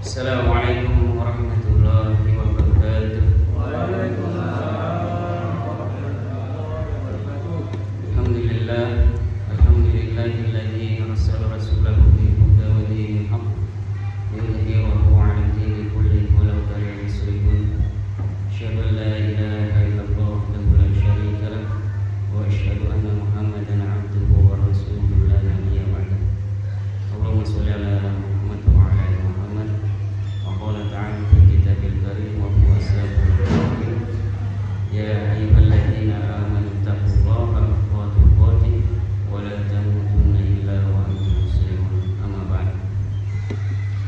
Assalamualaikum warahmatullahi wabarakatuh. Alhamdulillah, alhamdulillahilladzi arsala rasulahu bil huda wa dinil haqq liyudhhirahu 'ala ad-dini kullihi walau karihal musyrikun. Asyhadu an la ilaha illallah wahdahu la syarika lah wa asyhadu anna Muhammadan 'abduhu wa rasuluhu la nabiyya ba'dah. Allahumma shalli 'ala Muhammad wa 'ala ali Muhammad. وقال تعالى في الكتاب الكريم وهو أصدق القائلين يا أيها الذين آمنوا اتقوا الله حق تقاته ولا تموتن إلا وأنتم مسلمون أما بعد.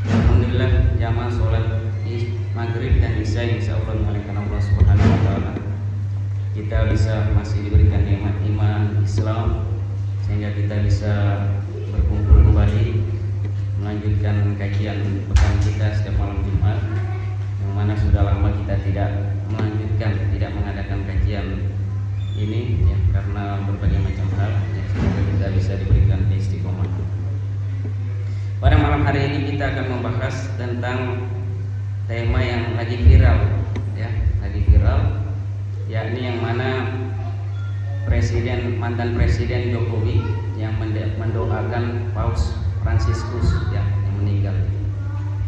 Alhamdulillah, jamaah sholat maghrib dan isya insya Allah dimuliakan Allah Subhanahu Wa Taala. Kita masih diberikan nikmat iman Islam sehingga kita bisa berkumpul kembali melanjutkan kajian pekan kita setiap malam Jumat, yang mana sudah lama kita tidak mengadakan kajian ini ya, karena berbagai macam hal ya, semoga kita bisa diberikan istiqomah. Pada malam hari ini kita akan membahas tentang tema yang lagi viral ya, yakni yang mana mantan presiden Jokowi yang mendoakan Paus Fransiskus ya, yang meninggal.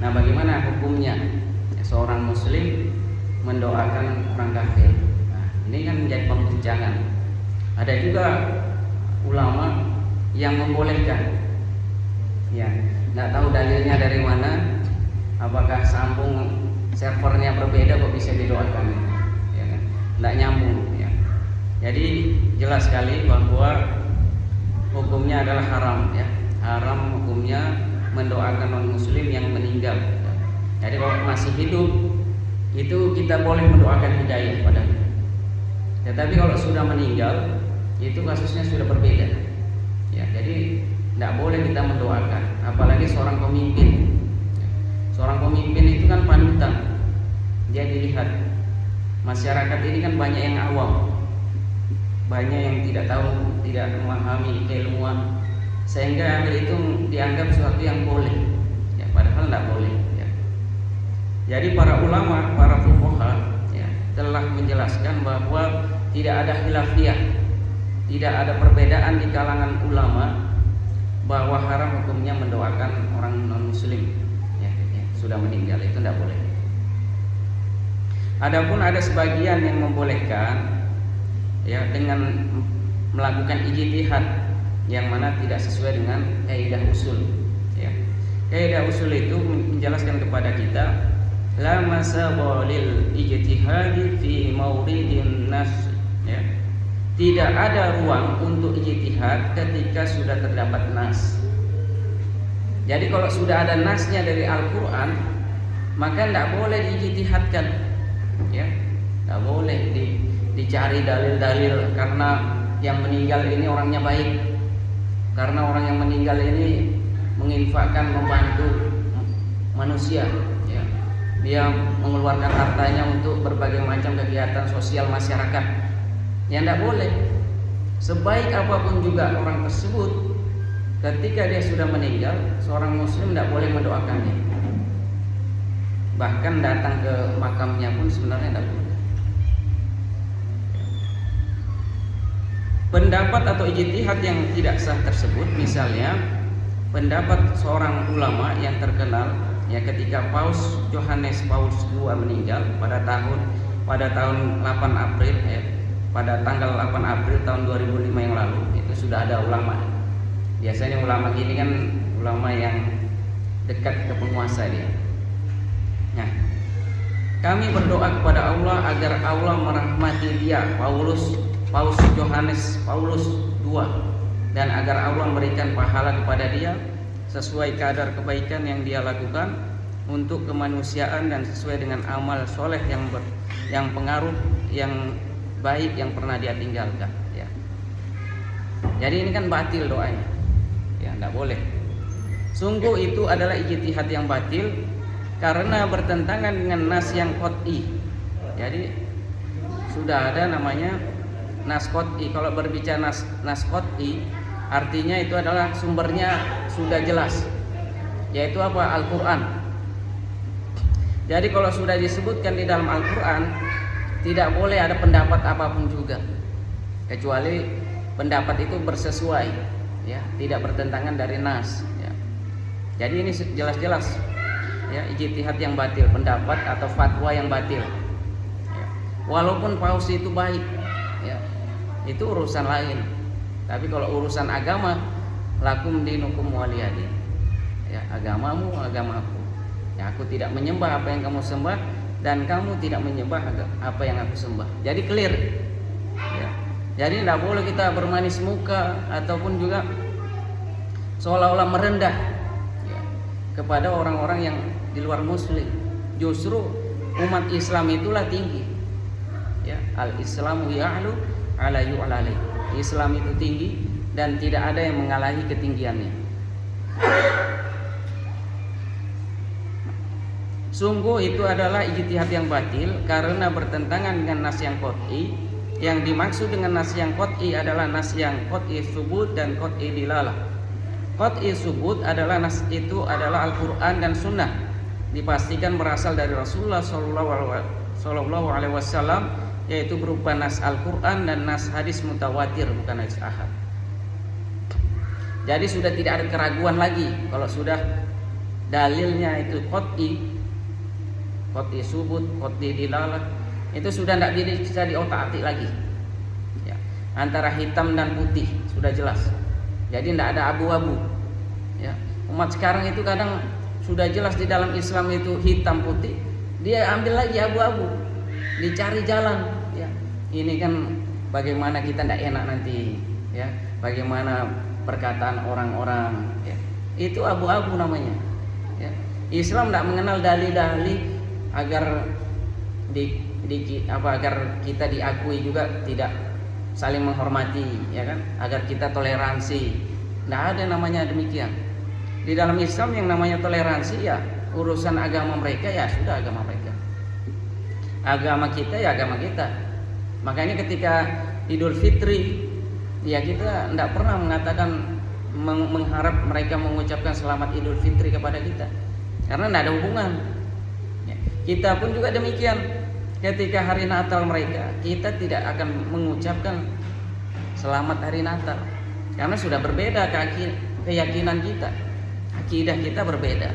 Nah, bagaimana hukumnya seorang muslim mendoakan orang kafir? Nah, ini kan menjadi perbincangan. Ada juga ulama yang membolehkan. Ya, nggak tahu dalilnya dari mana. Apakah sambung servernya berbeda kok bisa didoakan? Ya kan? Nggak nyambung. Ya. Jadi jelas sekali bahwa hukumnya adalah haram ya. Haram hukumnya mendoakan non muslim yang meninggal. Jadi kalau masih hidup itu kita boleh mendoakan hidayah padanya. Tetapi kalau sudah meninggal itu kasusnya sudah berbeda. Ya, jadi tidak boleh kita mendoakan, apalagi seorang pemimpin. Seorang pemimpin itu kan panutan. Dia dilihat. Masyarakat ini kan banyak yang awam. Banyak yang tidak tahu, tidak memahami keilmuan, sehingga hal itu dianggap sesuatu yang boleh ya, padahal tidak boleh ya. Jadi para ulama, para fuqaha ya, telah menjelaskan bahwa tidak ada khilafiyah, tidak ada perbedaan di kalangan ulama bahwa haram hukumnya mendoakan orang non muslim ya, sudah meninggal, itu tidak boleh. Adapun ada sebagian yang membolehkan ya, dengan melakukan ijtihad yang mana tidak sesuai dengan kaidah usul ya. Kaidah usul itu menjelaskan kepada kita la masagha lil ijtihadi fi mauridin nas ya. Tidak ada ruang untuk ijtihad ketika sudah terdapat nas. Jadi kalau sudah ada nasnya dari Al-Qur'an, maka tidak boleh diijtihadkan ya. Tidak boleh dicari dalil-dalil karena yang meninggal ini orangnya baik, karena orang yang meninggal ini menginfakkan, membantu manusia ya. Dia mengeluarkan hartanya untuk berbagai macam kegiatan sosial masyarakat. Ya tidak boleh. Sebaik apapun juga orang tersebut, ketika dia sudah meninggal, seorang muslim tidak boleh mendoakannya. Bahkan datang ke makamnya pun sebenarnya tidak boleh. Pendapat atau ijtihad yang tidak sah tersebut, misalnya pendapat seorang ulama yang terkenal ya, ketika Paus Yohanes Paulus II meninggal pada tahun 8 April ya, pada tanggal 8 April tahun 2005 yang lalu, itu sudah ada ulama. Biasanya ulama gini kan ulama yang dekat ke penguasa dia. Nah, kami berdoa kepada Allah agar Allah merahmati dia, Paus Yohanes Paulus II, dan agar Allah memberikan pahala kepada dia sesuai kadar kebaikan yang dia lakukan untuk kemanusiaan dan sesuai dengan amal soleh yang pengaruh yang baik yang pernah dia tinggalkan ya. Jadi ini kan batil doanya ya, tidak boleh. Sungguh itu adalah ijtihad yang batil karena bertentangan dengan nas yang qat'i. Jadi sudah ada namanya nas qat'i. Kalau berbicara nas qat'i, artinya itu adalah sumbernya sudah jelas, yaitu apa? Al-Quran. Jadi kalau sudah disebutkan di dalam Al-Quran, tidak boleh ada pendapat apapun juga, kecuali pendapat itu bersesuai, ya, tidak bertentangan dari nas. Ya. Jadi ini jelas-jelas, ya, ijtihad yang batil, pendapat atau fatwa yang batil. Ya. Walaupun paus itu baik, ya, itu urusan lain. Tapi kalau urusan agama, lakum dinukum waliyadin, ya, agamamu agamaku. Ya, aku tidak menyembah apa yang kamu sembah dan kamu tidak menyembah apa yang aku sembah. Jadi clear. Ya. Jadi tidak boleh kita bermanis muka ataupun juga seolah-olah merendah, ya, kepada orang-orang yang di luar muslim. Justru umat Islam itulah tinggi. Ya, al-Islamu ya'lu ala yu'lali. Islam itu tinggi dan tidak ada yang mengalahi ketinggiannya. Sungguh itu adalah ijtihad yang batil karena bertentangan dengan nas yang qat'i. Yang dimaksud dengan nas yang qat'i adalah nas yang qat'i subut dan qat'i dilalah. Qat'i subut adalah nas itu adalah Al-Quran dan Sunnah, dipastikan berasal dari Rasulullah Sallallahu Alaihi Wasallam, yaitu berupa nas Al-Quran dan nas hadis mutawatir, bukan hadis ahad. Jadi sudah tidak ada keraguan lagi kalau sudah dalilnya itu qat'i subut, qat'i dilalah, itu sudah tidak bisa diotak-atik lagi. Ya. Antara hitam dan putih sudah jelas. Jadi tidak ada abu-abu. Ya. Umat sekarang itu kadang sudah jelas di dalam Islam itu hitam putih, dia ambil lagi abu-abu, dicari jalan. Ya. Ini kan bagaimana kita tidak enak nanti. Ya. Bagaimana perkataan orang-orang. Ya. Itu abu-abu namanya. Ya. Islam tidak mengenal dalil-dalil agar agar kita diakui juga tidak saling menghormati, ya kan? Agar kita toleransi. Tidak ada namanya demikian. Di dalam Islam yang namanya toleransi, ya urusan agama mereka, ya sudah agama mereka. Agama kita, ya agama kita. Makanya ketika Idul Fitri, ya kita tidak pernah mengatakan mengharap mereka mengucapkan selamat Idul Fitri kepada kita, karena tidak ada hubungan. Kita pun juga demikian. Ketika hari Natal mereka, kita tidak akan mengucapkan selamat hari Natal, karena sudah berbeda keyakinan kita, akidah kita berbeda.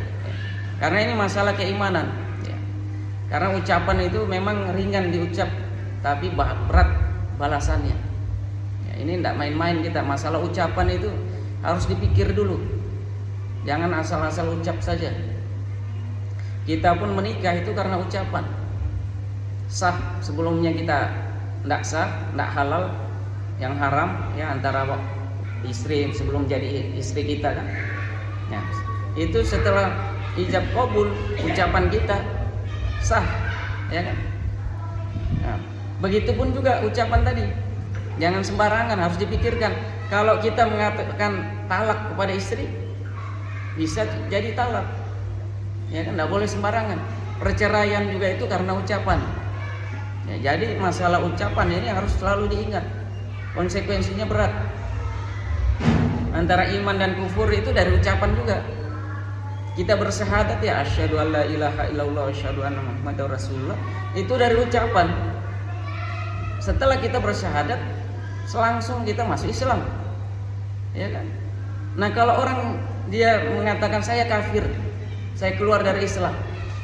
Karena ini masalah keimanan. Karena ucapan itu memang ringan diucap, tapi berat balasannya. Ini tidak main-main kita. Masalah ucapan itu harus dipikir dulu. Jangan asal-asal ucap saja. Kita pun menikah itu karena ucapan. Sah sebelumnya kita tidak sah, tidak halal, yang haram ya antara istri sebelum jadi istri kita kan. Ya, itu setelah ijab qabul ucapan kita sah, ya kan. Nah, begitupun juga ucapan tadi. Jangan sembarangan, harus dipikirkan. Kalau kita mengatakan talak kepada istri, bisa jadi talak. Ya kan, tidak boleh sembarangan. Perceraian juga itu karena ucapan. Ya, jadi masalah ucapan ini harus selalu diingat. Konsekuensinya berat. Antara iman dan kufur itu dari ucapan juga. Kita bersyahadat ya asyhadu alla ilaha illallah wa asyhadu anna muhammadar rasulullah, itu dari ucapan. Setelah kita bersyahadat, langsung kita masuk Islam. Ya kan? Nah, kalau orang dia mengatakan saya kafir, saya keluar dari Islam,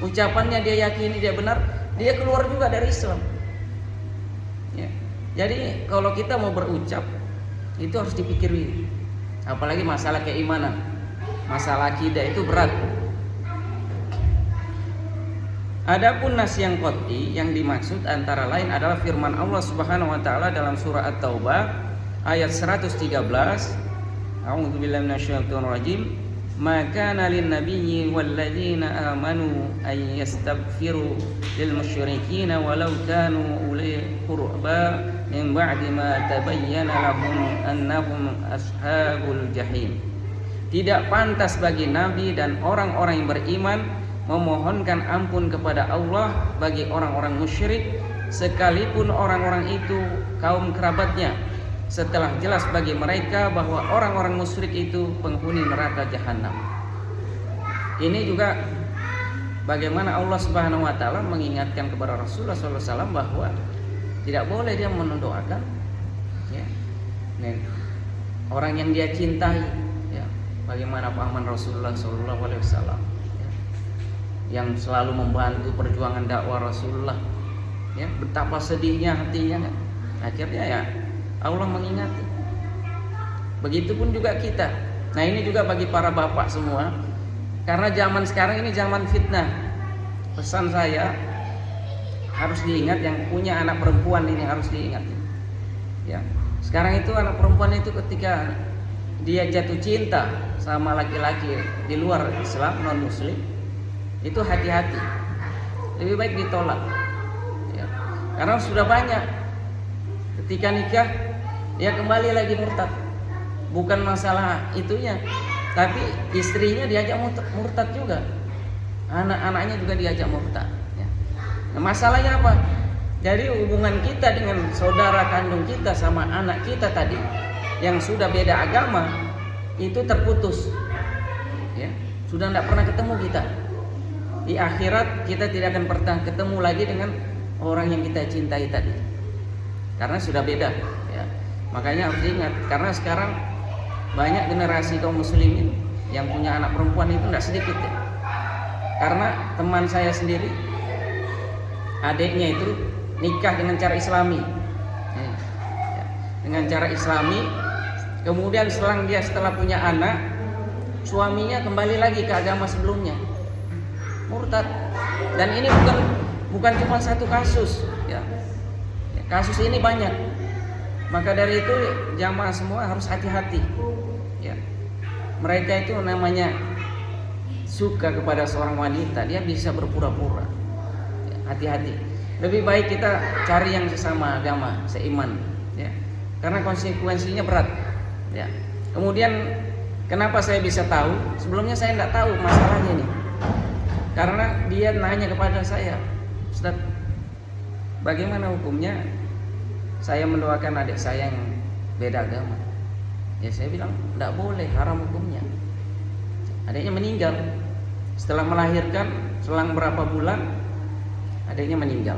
ucapannya dia yakini dia benar, dia keluar juga dari Islam. Ya. Jadi kalau kita mau berucap itu harus dipikiri. Apalagi masalah keimanan, masalah akidah itu berat. Adapun nas yang qat'i yang dimaksud antara lain adalah firman Allah Subhanahu wa taala dalam surah At-Taubah ayat 113. A'udzubillahi minasyaitonir rajim. Ma kana lin nabiyyi wal ladzina amanu ay yastaghfiru lil musyrikin walau kanu uli qurba min ba'di ma tabayyana lahum annahum ashabul jahim. Tidak pantas bagi nabi dan orang-orang yang beriman memohonkan ampun kepada Allah bagi orang-orang musyrik sekalipun orang-orang itu kaum kerabatnya, setelah jelas bagi mereka bahwa orang-orang musyrik itu penghuni neraka jahanam. Ini juga bagaimana Allah Subhanahu wa taala mengingatkan kepada Rasulullah SAW bahwa tidak boleh dia mendoakan ya, orang yang dia cintai ya, bagaimana paman Rasulullah SAW ya, yang selalu membantu perjuangan dakwah Rasulullah ya, betapa sedihnya hatinya kan? Akhirnya ya Allah mengingati. Begitupun juga kita. Nah ini juga bagi para bapak semua, karena zaman sekarang ini zaman fitnah. Pesan saya harus diingat, yang punya anak perempuan ini harus diingat ya. Sekarang itu anak perempuan itu ketika dia jatuh cinta sama laki-laki di luar Islam, non muslim, itu hati-hati, lebih baik ditolak ya. Karena sudah banyak ketika nikah dia kembali lagi murtad. Bukan masalah itunya, tapi istrinya diajak murtad juga, anak-anaknya juga diajak murtad ya. Nah, masalahnya apa? Jadi hubungan kita dengan saudara kandung kita sama anak kita tadi yang sudah beda agama itu terputus ya. Sudah tidak pernah ketemu kita. Di akhirat kita tidak akan pernah ketemu lagi dengan orang yang kita cintai tadi, karena sudah beda ya. Makanya harus diingat, karena sekarang banyak generasi kaum muslimin yang punya anak perempuan itu tidak sedikit ya. Karena teman saya sendiri, adiknya itu nikah dengan cara islami ya. Dengan cara islami, kemudian setelah punya anak, suaminya kembali lagi ke agama sebelumnya, murtad. Dan ini bukan cuma satu kasus ya. Kasus ini banyak. Maka dari itu jamaah semua harus hati-hati ya. Mereka itu namanya suka kepada seorang wanita, dia bisa berpura-pura ya, hati-hati. Lebih baik kita cari yang sesama agama, seiman ya. Karena konsekuensinya berat ya. Kemudian kenapa saya bisa tahu? Sebelumnya saya tidak tahu masalahnya ini, karena dia nanya kepada saya, Ustaz, bagaimana hukumnya saya mendoakan adik saya yang beda agama? Ya saya bilang tidak boleh, haram hukumnya. Adiknya meninggal setelah melahirkan, selang berapa bulan adiknya meninggal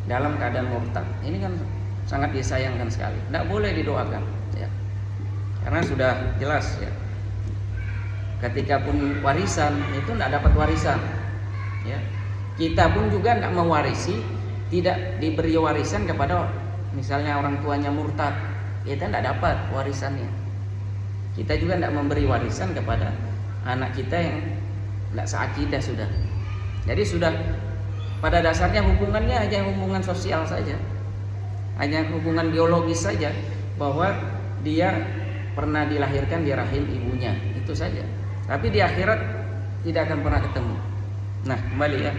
dalam keadaan murtad. Ini kan sangat disayangkan sekali. Tidak boleh didoakan ya. Karena sudah jelas ya, ketika pun warisan itu tidak dapat warisan ya. Kita pun juga tidak mewarisi, tidak diberi warisan kepada misalnya orang tuanya murtad, kita tidak dapat warisannya. Kita juga tidak memberi warisan kepada anak kita yang tidak seakidah sudah. Jadi sudah pada dasarnya hubungannya hanya hubungan sosial saja, hanya hubungan biologis saja, bahwa dia pernah dilahirkan di rahim ibunya, itu saja. Tapi di akhirat tidak akan pernah ketemu. Nah kembali ya,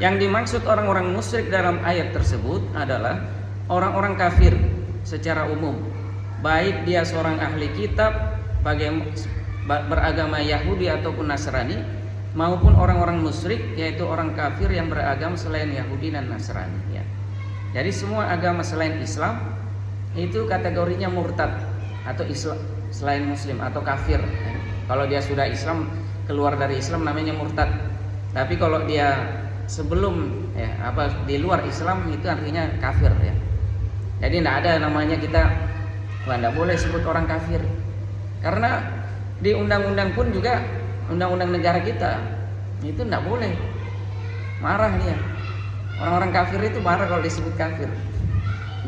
yang dimaksud orang-orang musyrik dalam ayat tersebut adalah orang-orang kafir secara umum, baik dia seorang ahli kitab beragama Yahudi ataupun Nasrani, maupun orang-orang musyrik, yaitu orang kafir yang beragama selain Yahudi dan Nasrani ya. Jadi semua agama selain Islam itu kategorinya murtad atau Islam selain Muslim atau kafir ya. Kalau dia sudah Islam, keluar dari Islam namanya murtad. Tapi kalau dia sebelum ya di luar Islam itu artinya kafir ya. Jadi tidak ada namanya kita tidak boleh sebut orang kafir, karena di undang-undang pun juga, undang-undang negara kita itu tidak boleh, marah dia. Orang-orang kafir itu marah kalau disebut kafir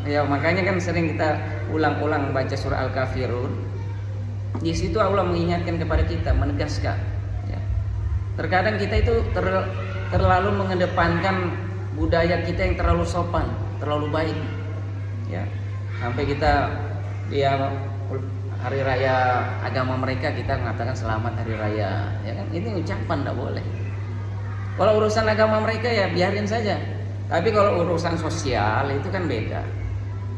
ya. Makanya kan sering kita ulang-ulang baca surah Al-Kafirun. Di situ Allah mengingatkan kepada kita, menegaskan ya. Terkadang kita itu terlalu mengedepankan budaya kita yang terlalu sopan, terlalu baik ya, sampai kita dia hari raya agama mereka kita mengatakan selamat hari raya ya kan. Ini ucapan tidak boleh. Kalau urusan agama mereka ya biarin saja. Tapi kalau urusan sosial itu kan beda.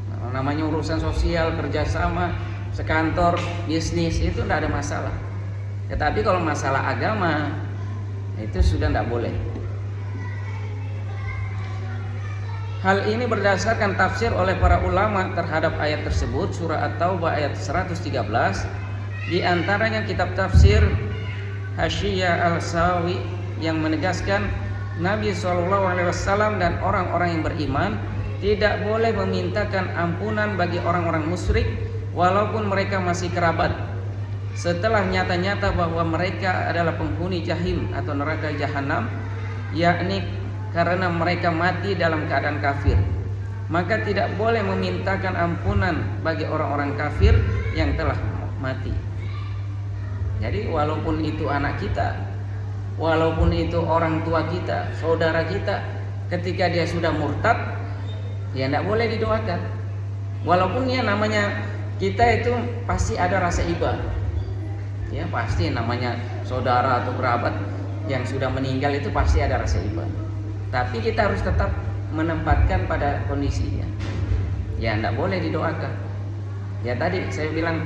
Nah, namanya urusan sosial, kerjasama, sekantor, bisnis itu tidak ada masalah. Tetapi kalau masalah agama itu sudah tidak boleh. Hal ini berdasarkan tafsir oleh para ulama terhadap ayat tersebut, surah At-Taubah ayat 113. Di antaranya kitab tafsir Hasyiyah Al-Sawi yang menegaskan Nabi SAW dan orang-orang yang beriman tidak boleh memintakan ampunan bagi orang-orang musyrik walaupun mereka masih kerabat, setelah nyata-nyata bahwa mereka adalah penghuni jahim atau neraka jahanam, yakni karena mereka mati dalam keadaan kafir. Maka tidak boleh memintakan ampunan bagi orang-orang kafir yang telah mati. Jadi walaupun itu anak kita, walaupun itu orang tua kita, saudara kita, ketika dia sudah murtad, ya tidak boleh didoakan. Walaupun ya namanya kita itu pasti ada rasa iba, ya pasti namanya saudara atau kerabat yang sudah meninggal itu pasti ada rasa iba. Tapi kita harus tetap menempatkan pada kondisinya. Ya tidak boleh didoakan. Ya tadi saya bilang,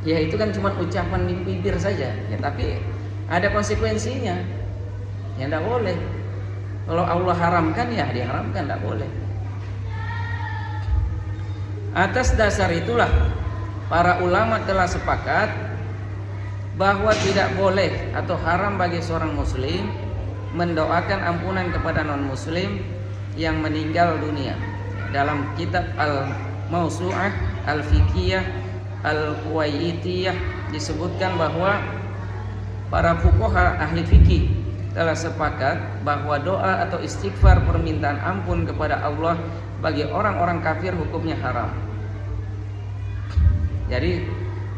ya itu kan cuma ucapan di bibir saja. Ya tapi ada konsekuensinya. Ya tidak boleh. Kalau Allah haramkan ya diharamkan, tidak boleh. Atas dasar itulah para ulama telah sepakat bahwa tidak boleh atau haram bagi seorang muslim mendoakan ampunan kepada non-muslim yang meninggal dunia. Dalam kitab Al-Mawsu'ah Al-Fiqhiyah Al-Kuwaitiyah disebutkan bahwa para fuqaha ahli fikih telah sepakat bahwa doa atau istighfar permintaan ampun kepada Allah bagi orang-orang kafir hukumnya haram. Jadi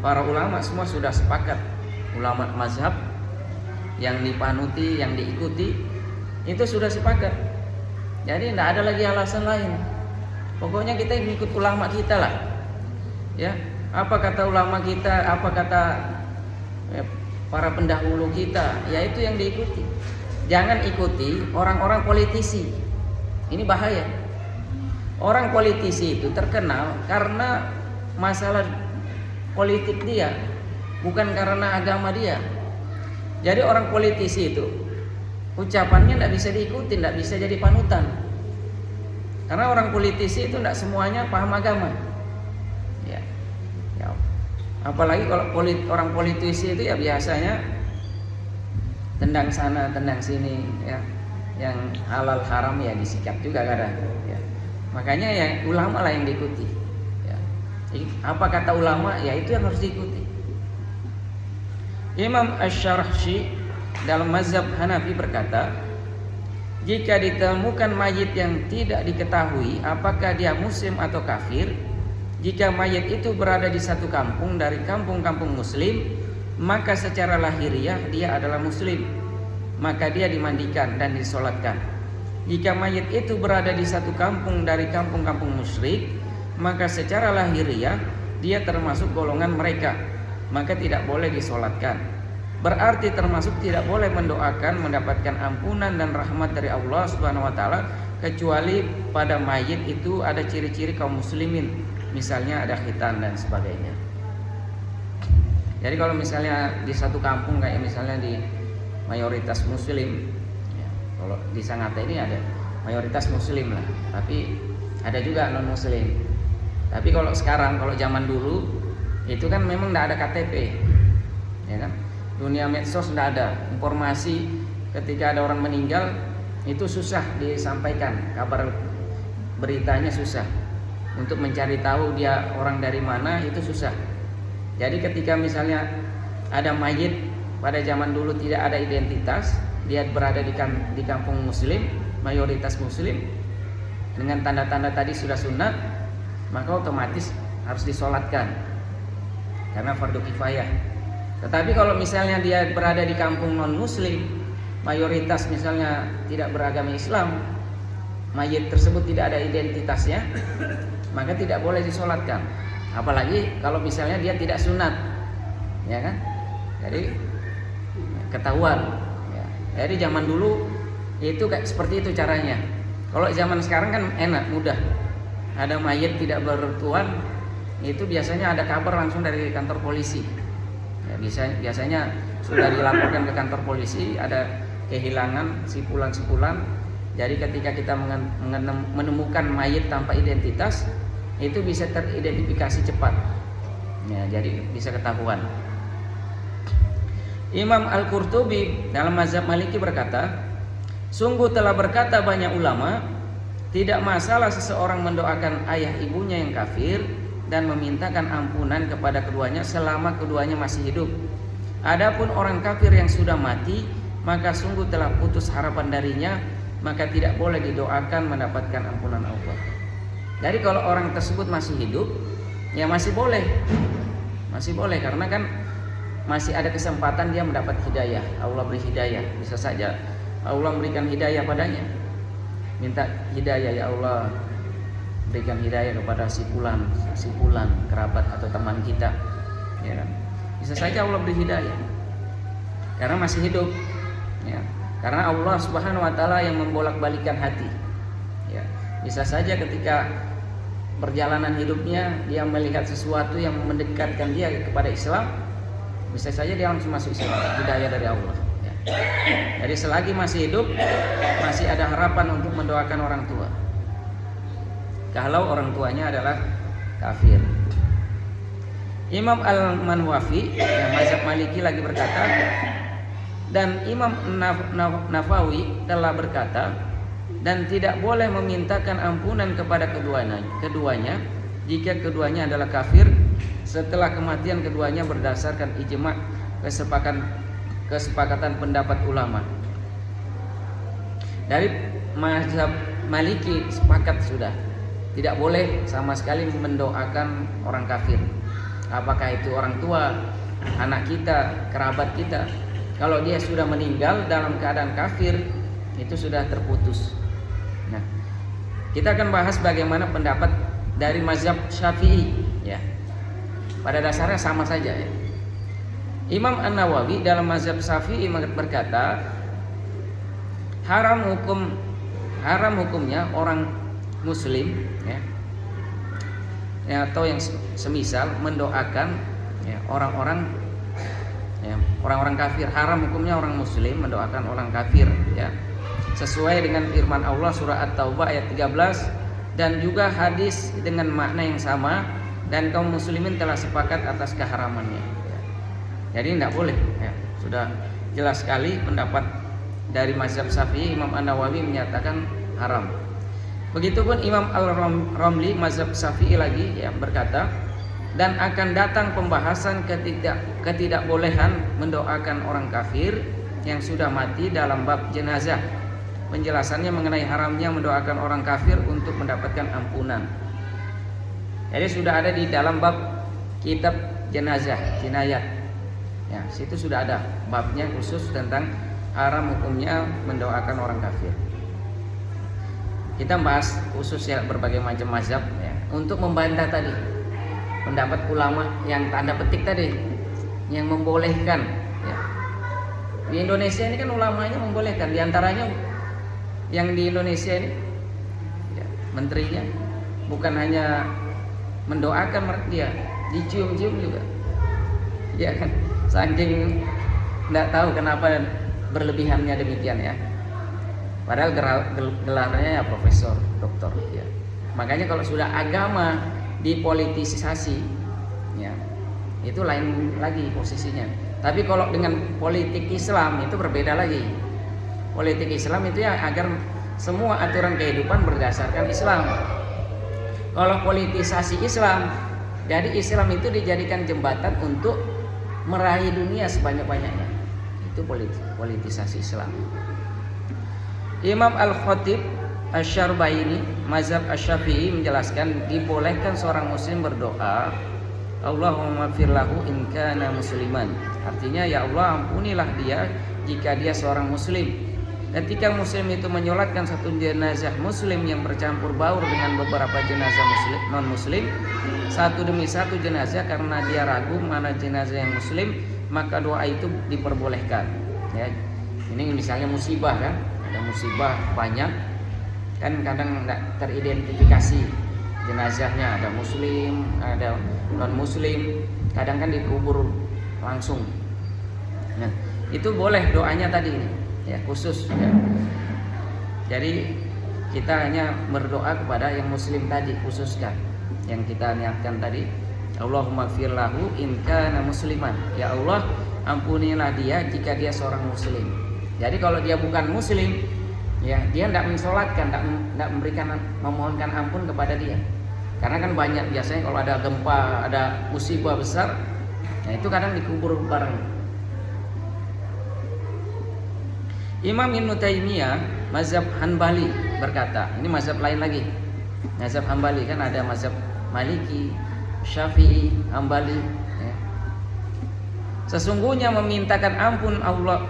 para ulama semua sudah sepakat, ulama mazhab yang dipanuti, yang diikuti itu sudah sepakat. Jadi tidak ada lagi alasan lain. Pokoknya kita ikut ulama kita lah. Ya, apa kata ulama kita, apa kata para pendahulu kita, ya itu yang diikuti. Jangan ikuti orang-orang politisi. Ini bahaya. Orang politisi itu terkenal karena masalah politik dia, bukan karena agama dia. Jadi orang politisi itu ucapannya tidak bisa diikuti, tidak bisa jadi panutan. Karena orang politisi itu tidak semuanya paham agama. Ya. Apalagi kalau orang politisi itu ya biasanya tendang sana, tendang sini, ya. Yang halal haram ya disikat juga kadang. Ya. Makanya ya ulama lah yang diikuti. Ya. Apa kata ulama ya itu yang harus diikuti. Imam Asy-Syarahsi dalam mazhab Hanafi berkata, jika ditemukan mayit yang tidak diketahui apakah dia muslim atau kafir, jika mayit itu berada di satu kampung dari kampung-kampung muslim, maka secara lahiriah dia adalah muslim, maka dia dimandikan dan disolatkan. Jika mayit itu berada di satu kampung dari kampung-kampung musyrik, maka secara lahiriah dia termasuk golongan mereka, maka tidak boleh disolatkan. Berarti termasuk tidak boleh mendoakan mendapatkan ampunan dan rahmat dari Allah Subhanahu wa taala kecuali pada mayit itu ada ciri-ciri kaum muslimin, misalnya ada khitan dan sebagainya. Jadi kalau misalnya di satu kampung kayak misalnya di mayoritas muslim, ya, kalau di Sangatta ini ada mayoritas muslim lah, tapi ada juga non muslim. Tapi kalau sekarang, kalau zaman dulu itu kan memang tidak ada KTP, ya kan? Dunia medsos tidak ada informasi ketika ada orang meninggal itu susah disampaikan, kabar beritanya susah, untuk mencari tahu dia orang dari mana itu susah. Jadi ketika misalnya ada mayit pada zaman dulu tidak ada identitas, dia berada di kampung muslim, mayoritas muslim, dengan tanda-tanda tadi sudah sunat, maka otomatis harus disolatkan karena fardu kifayah. Tetapi kalau misalnya dia berada di kampung non muslim, mayoritas misalnya tidak beragama Islam, mayit tersebut tidak ada identitasnya, maka tidak boleh disolatkan. Apalagi kalau misalnya dia tidak sunat, ya kan? Jadi ketahuan. Ya. Jadi zaman dulu itu kayak seperti itu caranya. Kalau zaman sekarang kan enak, mudah. Ada mayit tidak bertuan, itu biasanya ada kabar langsung dari kantor polisi. Ya, biasanya sudah dilaporkan ke kantor polisi ada kehilangan sipulan-sipulan. Jadi ketika kita menemukan mayit tanpa identitas, itu bisa teridentifikasi cepat. Ya, jadi bisa ketahuan. Imam Al-Qurtubi dalam mazhab Maliki berkata, sungguh telah berkata banyak ulama, tidak masalah seseorang mendoakan ayah ibunya yang kafir dan memintakan ampunan kepada keduanya selama keduanya masih hidup. Adapun orang kafir yang sudah mati, maka sungguh telah putus harapan darinya, maka tidak boleh didoakan mendapatkan ampunan Allah. Jadi kalau orang tersebut masih hidup, ya masih boleh karena kan masih ada kesempatan dia mendapat hidayah. Allah beri hidayah, bisa saja Allah memberikan hidayah padanya. Minta hidayah, ya Allah berikan hidayah kepada si fulan kerabat atau teman kita, ya kan? Bisa saja Allah beri hidayah karena masih hidup, ya. Karena Allah Subhanahu wa taala yang membolak-balikan hati, ya. Bisa saja ketika perjalanan hidupnya dia melihat sesuatu yang mendekatkan dia kepada Islam, bisa saja dia langsung masuk Islam, hidayah dari Allah, ya. Jadi selagi masih hidup masih ada harapan untuk mendoakan orang tua kalau orang tuanya adalah kafir. Imam Al-Manwafi yang mazhab Maliki lagi berkata, dan Imam Nawawi telah berkata, dan tidak boleh memintakan ampunan kepada keduanya jika keduanya adalah kafir setelah kematian keduanya berdasarkan ijma' kesepakatan pendapat ulama. Dari mazhab Maliki sepakat sudah tidak boleh sama sekali mendoakan orang kafir, apakah itu orang tua, anak kita, kerabat kita. Kalau dia sudah meninggal dalam keadaan kafir, itu sudah terputus. Nah, kita akan bahas bagaimana pendapat dari mazhab Syafi'i, ya. Pada dasarnya sama saja, ya. Imam An-Nawawi dalam mazhab Syafi'i berkata, haram hukumnya orang muslim, ya, atau yang semisal mendoakan, ya, orang-orang kafir. Haram hukumnya orang muslim mendoakan orang kafir, ya, sesuai dengan firman Allah surah At-Taubah ayat 13, dan juga hadis dengan makna yang sama, dan kaum muslimin telah sepakat atas keharamannya, ya. Jadi tidak boleh, ya. Sudah jelas sekali pendapat dari mazhab Syafi'i. Imam An-Nawawi menyatakan haram. Begitupun Imam Al-Ramli mazhab Syafi'i lagi, ya, berkata, dan akan datang pembahasan ketidakbolehan mendoakan orang kafir yang sudah mati dalam bab jenazah. Penjelasannya mengenai haramnya mendoakan orang kafir untuk mendapatkan ampunan. Jadi sudah ada di dalam bab kitab jenazah, jinayat, ya, situ sudah ada babnya khusus tentang haram hukumnya mendoakan orang kafir. Kita bahas khusus, ya, berbagai macam mazhab, ya, untuk membantah tadi pendapat ulama yang tanda petik tadi yang membolehkan, ya. Di Indonesia ini kan ulamanya membolehkan, diantaranya yang di Indonesia ini, ya, menterinya bukan hanya mendoakan dia, dicium-cium juga, ya kan, saking tidak tahu kenapa berlebihannya demikian, ya. Padahal gelarnya ya profesor, doktor, ya. Makanya kalau sudah agama dipolitisasi, ya, itu lain lagi posisinya. Tapi kalau dengan politik Islam itu berbeda lagi. Politik Islam itu ya agar semua aturan kehidupan berdasarkan Islam. Kalau politisasi Islam, jadi Islam itu dijadikan jembatan untuk meraih dunia sebanyak-banyaknya. Itu politisasi Islam. Imam Al-Khatib Asy-Syarbaini mazhab Asy-Syafi'i menjelaskan dibolehkan seorang muslim berdoa, Allahumma ighfir lahu in kana musliman. Artinya, ya Allah ampunilah dia jika dia seorang muslim. Ketika muslim itu menyolatkan satu jenazah muslim yang bercampur baur dengan beberapa jenazah muslim non muslim, satu demi satu jenazah, karena dia ragu mana jenazah yang muslim, maka doa itu diperbolehkan, ya. Ini misalnya musibah, kan, ada musibah banyak, kan kadang tidak teridentifikasi jenazahnya, ada muslim, ada non muslim, kadang kan dikubur langsung. Nah, itu boleh doanya tadi, ya, khusus, ya. Jadi kita hanya berdoa kepada yang muslim tadi, khususkan yang kita niatkan tadi, Allahumma ighfir lahu in kana musliman. Ya Allah, ampunilah dia jika dia seorang muslim. Jadi kalau dia bukan muslim, ya dia tidak mensolatkan, tidak memberikan, memohonkan ampun kepada dia. Karena kan banyak biasanya kalau ada gempa, ada musibah besar, nah itu kadang dikubur bareng. Imam Ibnu Taimiyah mazhab Hanbali berkata, ini mazhab lain lagi. Mazhab Hanbali kan ada mazhab Maliki, Syafi'i, Hanbali, ya. Sesungguhnya memintakan ampun Allah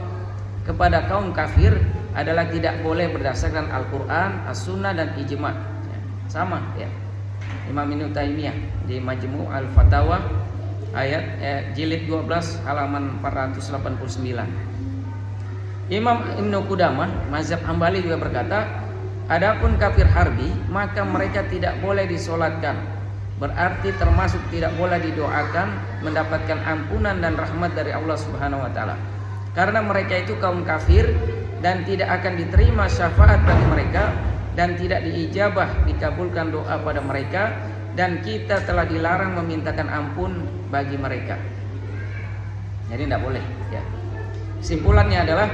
kepada kaum kafir adalah tidak boleh berdasarkan Al-Quran, As-Sunnah dan Ijma', ya. Sama ya. Imam Ibnu Taimiyah di Majmu' Al-Fatawa jilid 12 halaman 489. Imam Ibnu Qudamah mazhab Hambali juga berkata, adapun kafir harbi maka mereka tidak boleh disolatkan, berarti termasuk tidak boleh didoakan mendapatkan ampunan dan rahmat dari Allah Subhanahu wa taala. Karena mereka itu kaum kafir dan tidak akan diterima syafaat bagi mereka dan tidak diijabah dikabulkan doa pada mereka, dan kita telah dilarang memintakan ampun bagi mereka. Jadi tidak boleh ya. Kesimpulannya adalah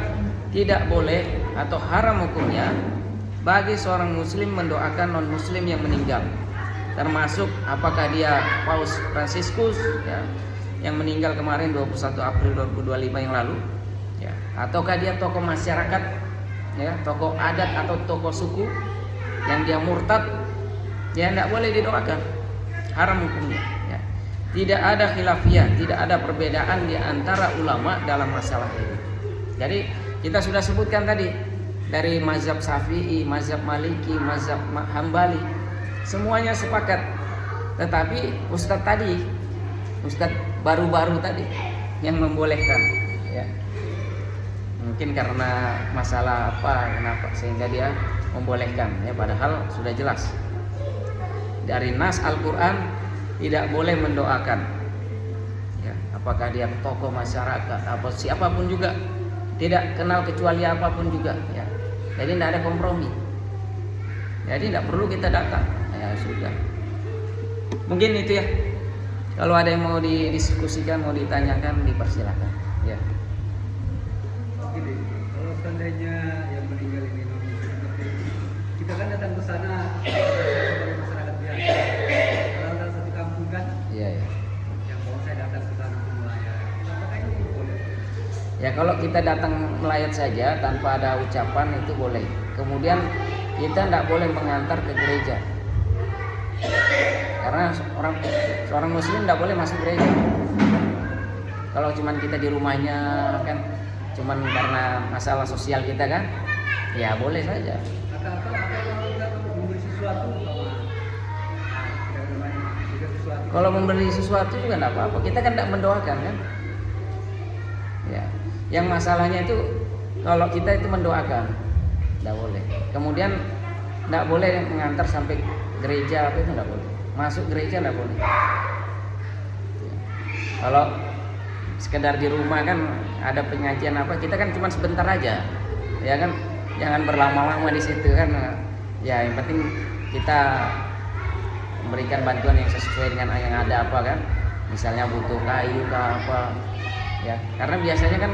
tidak boleh atau haram hukumnya bagi seorang muslim mendoakan non muslim yang meninggal, termasuk apakah dia Paus Fransiskus ya, yang meninggal kemarin 21 April 2025 yang lalu ya, ataukah dia tokoh masyarakat ya, tokoh adat atau tokoh suku yang dia murtad, ya tidak boleh didoakan, haram hukumnya ya. Tidak ada khilafiyah, tidak ada perbedaan di antara ulama dalam masalah ini. Jadi kita sudah sebutkan tadi dari mazhab Syafi'i, mazhab Maliki, mazhab Hambali, semuanya sepakat. Tetapi Ustadz tadi, Ustadz baru-baru tadi yang membolehkan ya. Mungkin karena masalah apa, kenapa sehingga dia membolehkan ya, padahal sudah jelas dari nas Al-Quran tidak boleh mendoakan ya, apakah dia tokoh masyarakat apa siapapun juga, tidak kenal kecuali apapun juga ya. Jadi tidak ada kompromi, jadi tidak perlu kita datang ya, sudah. Mungkin itu ya, kalau ada yang mau didiskusikan, mau ditanyakan, dipersilakan ya. Gini, kalau seandainya yang meninggal ini seperti kita kan datang ke sana sebagai masyarakat biasa, kalau dalam satu kampung kan, Iya ya. yang mau saya datang ke sana melayat, apakah ini boleh? Ya kalau kita datang melayat saja tanpa ada ucapan itu boleh. Kemudian kita tidak boleh mengantar ke gereja, karena seorang muslim tidak boleh masuk gereja. Kalau cuman kita di rumahnya kan, cuman karena masalah sosial kita kan, ya boleh saja. Atau kita memberi sesuatu Kalau memberi sesuatu juga tidak apa-apa. Kita kan tidak mendoakan kan. Ya, yang masalahnya itu kalau kita itu mendoakan, tidak boleh. Kemudian tidak boleh mengantar sampai gereja, apa itu tidak boleh. Masuk gereja tidak boleh. Ya. Kalau sekedar di rumah kan ada pengajian apa, kita kan cuma sebentar aja, ya kan, jangan berlama-lama di situ kan. Ya yang penting kita memberikan bantuan yang sesuai dengan yang ada apa kan, misalnya butuh kayu ke apa ya, karena biasanya kan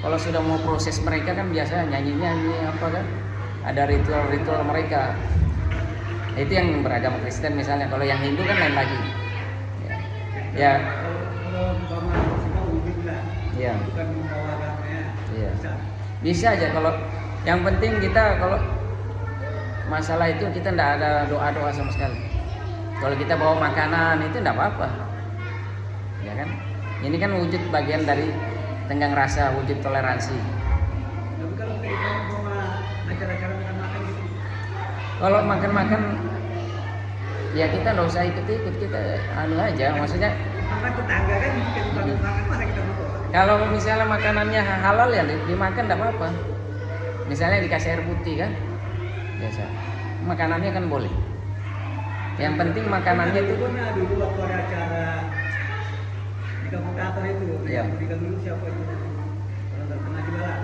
kalau sudah mau proses mereka kan biasanya nyanyi apa kan, ada ritual mereka. Itu yang beragama Kristen misalnya. Kalau yang Hindu kan lain lagi ya. Iya. Bukan membawa agamanya. Iya. Bisa aja, kalau yang penting kita kalau masalah itu kita tidak ada doa-doa sama sekali. Kalau kita bawa makanan itu tidak apa-apa. Ya kan? Ini kan wujud bagian dari tenggang rasa, wujud toleransi. Tapi kalau kita bawa acara-acara makan-makan gitu. Kalau makan-makan ya kita tidak usah ikut-ikut, kita anu aja, maksudnya Karena tetangga kan bikin makan masa kita mau. kalau misalnya makanannya halal ya dimakan tidak apa-apa. Misalnya dikasih air putih kan, biasa. Makanannya kan boleh. Yang penting makanannya itu. Pernah dulu waktu ada acara di kampung Tatar itu, Iya. yang berikan dulu siapa itu orang terkenal juga lah.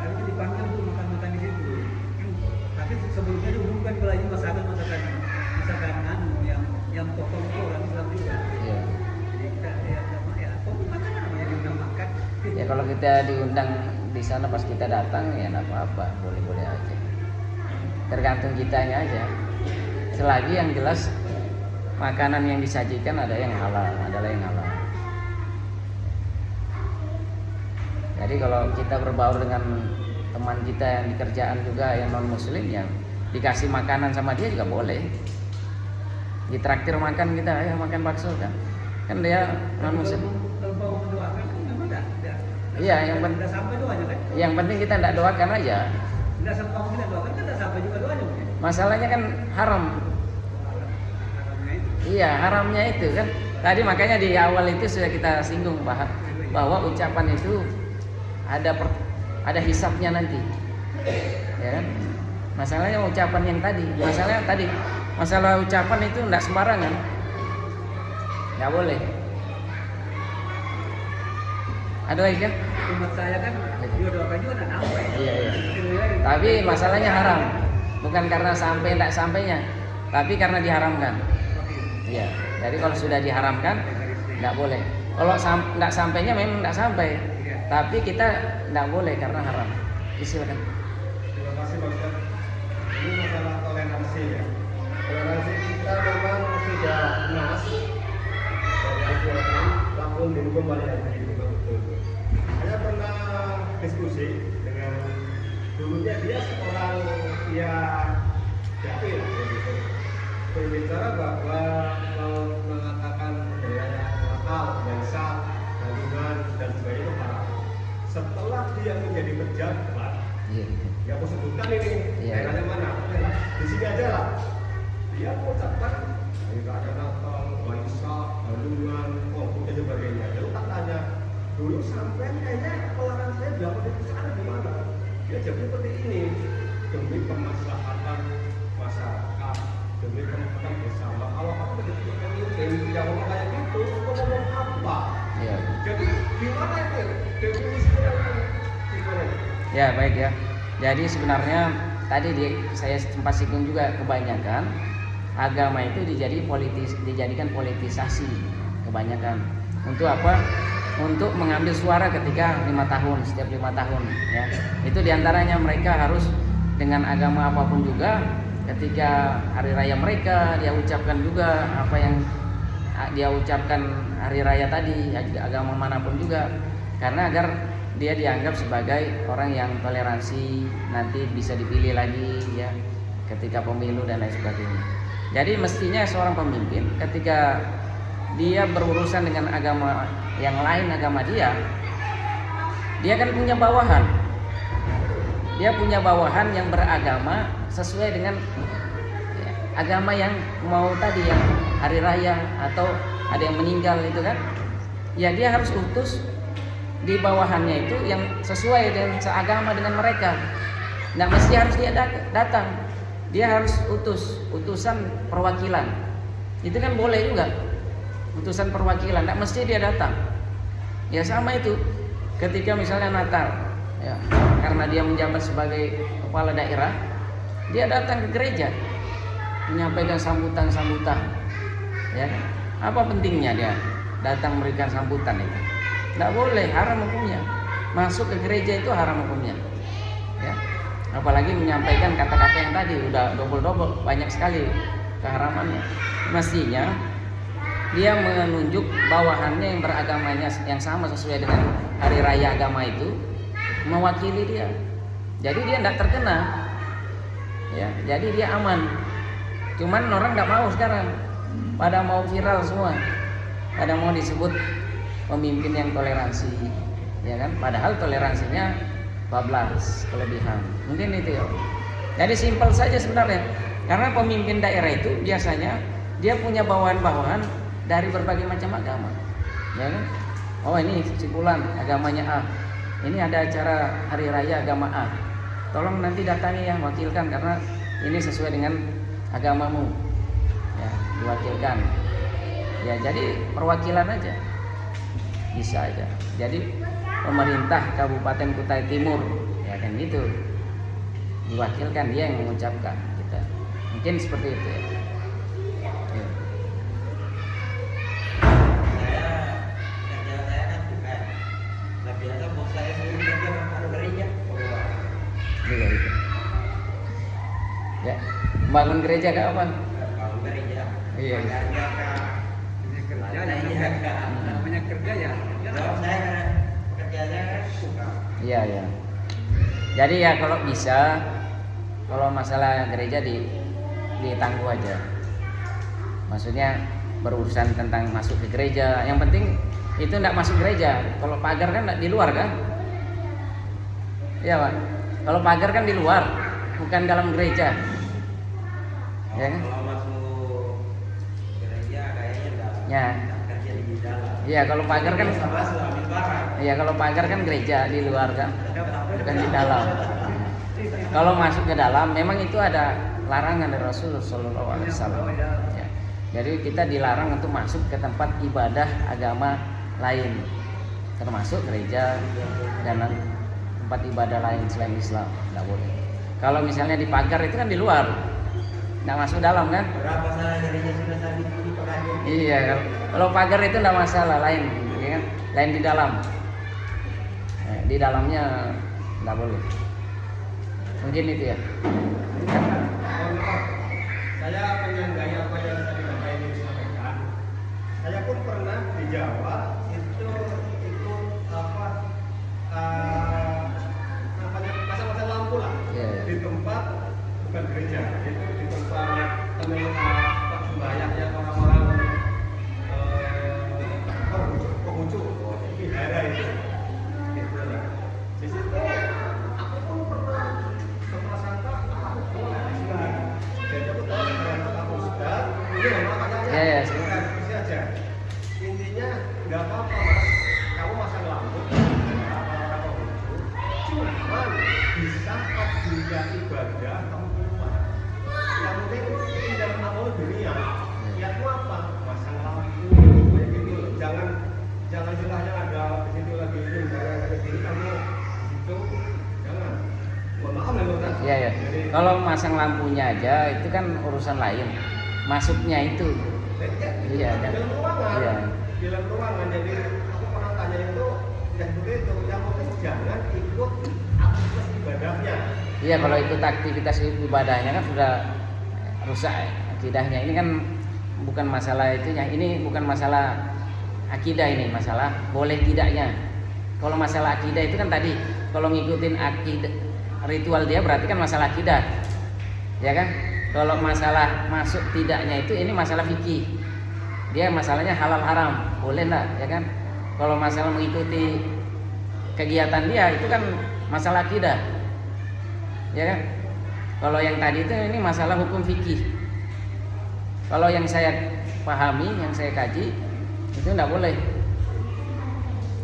Tapi itu dipanggil tuh makan-makan di situ. Tapi sebelumnya diumumkan kalau ini masakan anu yang tokoh itu orang Islam juga. Iya. Jadi kita ya kok makan namanya diundang makan. kalau kita diundang di sana pas kita datang ya nggak apa-apa, boleh-boleh aja. Tergantung kitanya aja. Selagi yang jelas makanan yang disajikan ada yang halal, adalah yang halal. Jadi kalau kita berbaur dengan teman kita yang di kerjaan juga yang non muslim, yang dikasih makanan sama dia juga boleh. Ditraktir makan kita, ayo makan bakso kan dia non muslim. Kalau mau mendoakan kan memang enggak. Iya, yang penting kita tidak doakan aja. Enggak sampai kamu tidak doakan kan enggak sampai juga doanya mungkin. Masalahnya kan haram. Haramnya itu. Iya, haramnya itu kan. Tadi makanya di awal itu sudah kita singgung bahwa ucapan itu ada hisapnya nanti. Ya kan? Masalahnya ucapan yang tadi. Masalah ucapan itu enggak sembarangan. Enggak boleh. Ada lagi kan? Umat saya kan dia doakan juga enggak sampai. Iya. Tapi masalahnya haram. Bukan karena sampai enggak sampainya, tapi karena diharamkan. Iya. Jadi kalau sudah diharamkan enggak boleh. Kalau enggak sampainya memang enggak sampai. Tapi kita enggak boleh karena haram. Silakan. Terima kasih Pak Ustaz. Ini masalah toleransi ya. Toleransi kita memang sudah emas dari Al-Quran, langsung dihukum pada hari ini betul. Saya pernah diskusi dengan dulunya dia seorang dai lah begitu. Berbicara bahwa mengatakan budaya nakal, bangsa, kandungan dan sebagainya itu haram. Setelah dia menjadi pejabat, ya aku sebutkan ini daerahnya mana? Di sini aja lah. Dia mengucapkan hari raya Natal, Waisak, Kandungan, dan sebagainya. Lalu tak tanya, dulu sampai kayaknya pelarangan saya dilakukan di sana di mana? Dia jawab seperti ini, demi kemaslahatan masyarakat, demi kemaslahatan bersama. Kalau aku begitu pemimpin yang ngomong kayak gitu, aku ngomong apa? Iya. Jadi gimana itu definisinya? Gimana? Ya baik ya. Jadi sebenarnya tadi saya sempat singgung juga, kebanyakan agama itu dijadikan politisasi kebanyakan. Untuk apa? Untuk mengambil suara ketika 5 tahun, setiap 5 tahun ya. Itu diantaranya mereka harus dengan agama apapun juga, ketika hari raya mereka dia ucapkan juga apa yang dia ucapkan hari raya tadi, agama manapun juga, karena agar dia dianggap sebagai orang yang toleransi, nanti bisa dipilih lagi ya ketika pemilu dan lain sebagainya. Jadi mestinya seorang pemimpin ketika dia berurusan dengan agama yang lain, agama dia kan punya bawahan. Dia punya bawahan yang beragama sesuai dengan agama yang mau tadi, yang hari raya atau ada yang meninggal itu kan. Ya dia harus utus di bawahannya itu yang sesuai dengan seagama dengan mereka. Nah mesti harus dia datang. Dia harus utusan perwakilan. Itu kan boleh juga. Utusan perwakilan, tidak mesti dia datang. Ya sama itu. Ketika misalnya Natal, ya, karena dia menjabat sebagai kepala daerah, dia datang ke gereja, menyampaikan sambutan. Ya, apa pentingnya dia datang memberikan sambutan itu? Tidak boleh, haram hukumnya. Masuk ke gereja itu haram hukumnya. Ya. Apalagi menyampaikan kata-kata yang tadi udah double banyak sekali keharamannya. Mestinya dia menunjuk bawahannya yang beragamanya yang sama sesuai dengan hari raya agama itu, mewakili dia. Jadi dia tidak terkena. Ya, jadi dia aman. Cuman orang tidak mau sekarang. Pada mau viral semua. Pada mau disebut pemimpin yang toleransi, ya kan? Padahal toleransinya 14 kelebihan. Mungkin itu ya. Jadi simpel saja sebenarnya. Karena pemimpin daerah itu biasanya dia punya bawahan-bawahan dari berbagai macam agama. Ya kan? Oh ini simpulan agamanya A. Ini ada acara hari raya agama A. Tolong nanti datangi yang wakilkan karena ini sesuai dengan agamamu. Ya, diwakilkan. Ya, jadi perwakilan aja. Bisa aja. Jadi pemerintah Kabupaten Kutai Timur ya kan gitu, diwakilkan dia yang mengucapkan kita. Mungkin seperti itu ya. Saya kan bukan, tapi ada bos saya sendiri kerja anu gereja. Iya, itu. Ya, bangun gereja ke apa? Kalau gereja. Iya. Pagarnya Kak. Ini kerja Ada ini ya, ya, Kak. namanya kerja ya. Kalau saya kerjanya suka. Iya, ya. Jadi ya kalau bisa, kalau masalah gereja ditangguh aja. Maksudnya berurusan tentang masuk ke gereja. Yang penting itu enggak masuk gereja. Kalau pagar kan enggak di luar kan? Iya, Pak. Kalau pagar kan di luar, bukan dalam gereja. Ya kan? Kalau masuk gereja kayaknya enggak. Ya. Kerja di dalam. Iya, kalau pagar kan sama ambil barang. iya, kalau pagar kan gereja di luar kan, bukan di dalam. Kalau masuk ke dalam, memang itu ada larangan dari Rasulullah SAW. Ya. Jadi kita dilarang untuk masuk ke tempat ibadah agama lain, termasuk gereja dan tempat ibadah lain selain Islam, nggak boleh. Kalau misalnya di pagar itu kan di luar, nggak masuk dalam kan? Berapa salah gereja sudah tadi di pagar? Iya, kalau pagar itu nggak masalah, lain, ya kan? Lain di dalam. Di dalamnya nggak boleh. Mungkin itu ya. Mohon maaf, saya menyanggah apa yang tadi Bapak ini sampaikan. Saya pun pernah di Jawa itu ikut namanya pasang-pasang lampu lah. Iya. Di tempat bukan gereja, itu di tempat tempat sembahyang yang orang-orang pengunjung wihara itu. Gitu lah. Di situ aku pun pernah berprasangka aku boleh di sini. Dan aku tahu ternyata aku sudah ini memang makanya Ya, ya. bukan isi aja. Intinya nggak apa-apa mas, kamu masang lampu orang-orang pengunjung. Cuman di saat dunia ibadah kamu keluar. Yang penting tidak mau dunia. Niatmu apa? Masang lampu, kayak gitu. Jangan istilahnya ada di situ lagi ini, jadi kamu di situ jangan. Mohon maaf ya Bapak. Iya, ya. Kalau masang lampunya aja itu kan urusan lain. Masuknya itu. Iya, kan? Dalam ruangan. Iya. Di dalam ruangan. Jadi aku pernah tanya itu tidak seperti itu. Yang penting jangan ikut aktivitas ibadahnya. Iya, kalau ikut aktivitas ibadahnya kan sudah rusak akidahnya. Ini kan bukan masalah itunya. Ini bukan masalah akidah, ini masalah boleh tidaknya. Kalau masalah akidah itu kan tadi kalau ngikutin akidah ritual dia berarti kan masalah akidah. Ya kan? Kalau masalah masuk tidaknya itu ini masalah fikih. Dia masalahnya halal haram, boleh enggak, ya kan? Kalau masalah mengikuti kegiatan dia itu kan masalah akidah. Ya kan? Kalau yang tadi itu ini masalah hukum fikih. Kalau yang saya pahami, yang saya kaji itu enggak boleh.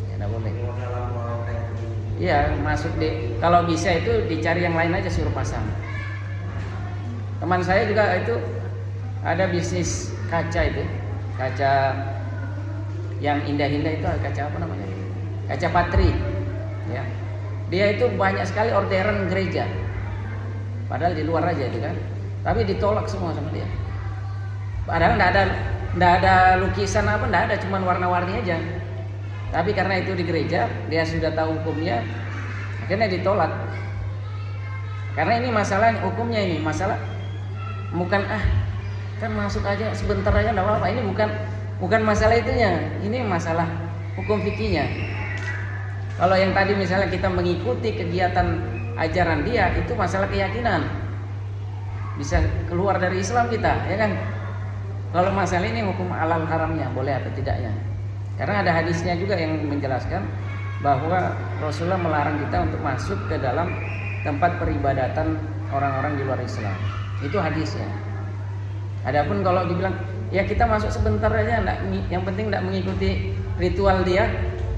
Ya, enggak boleh. Dalam mau kayak begini. Iya, masuk di kalau bisa itu dicari yang lain aja suruh pasang. Teman saya juga itu ada bisnis kaca itu. Kaca yang indah-indah itu kaca apa namanya? Kaca patri. Ya. Dia itu banyak sekali orderan gereja. Padahal di luar aja itu kan. Tapi ditolak semua sama dia. Padahal enggak ada lukisan apa, enggak ada, cuman warna-warni aja. Tapi karena itu di gereja, dia sudah tahu hukumnya, akhirnya ditolak. Karena ini masalah hukumnya, ini masalah bukan kan masuk aja sebentar aja enggak apa-apa. Ini bukan masalah itunya. Ini masalah hukum fikihnya. Kalau yang tadi misalnya kita mengikuti kegiatan ajaran dia, itu masalah keyakinan. Bisa keluar dari Islam kita, ya kan? Kalau masalah ini hukum halal haramnya, boleh atau tidaknya. Karena ada hadisnya juga yang menjelaskan bahwa Rasulullah melarang kita untuk masuk ke dalam tempat peribadatan orang-orang di luar Islam. Itu hadisnya. Adapun kalau dibilang ya kita masuk sebentar aja, yang penting tidak mengikuti ritual dia,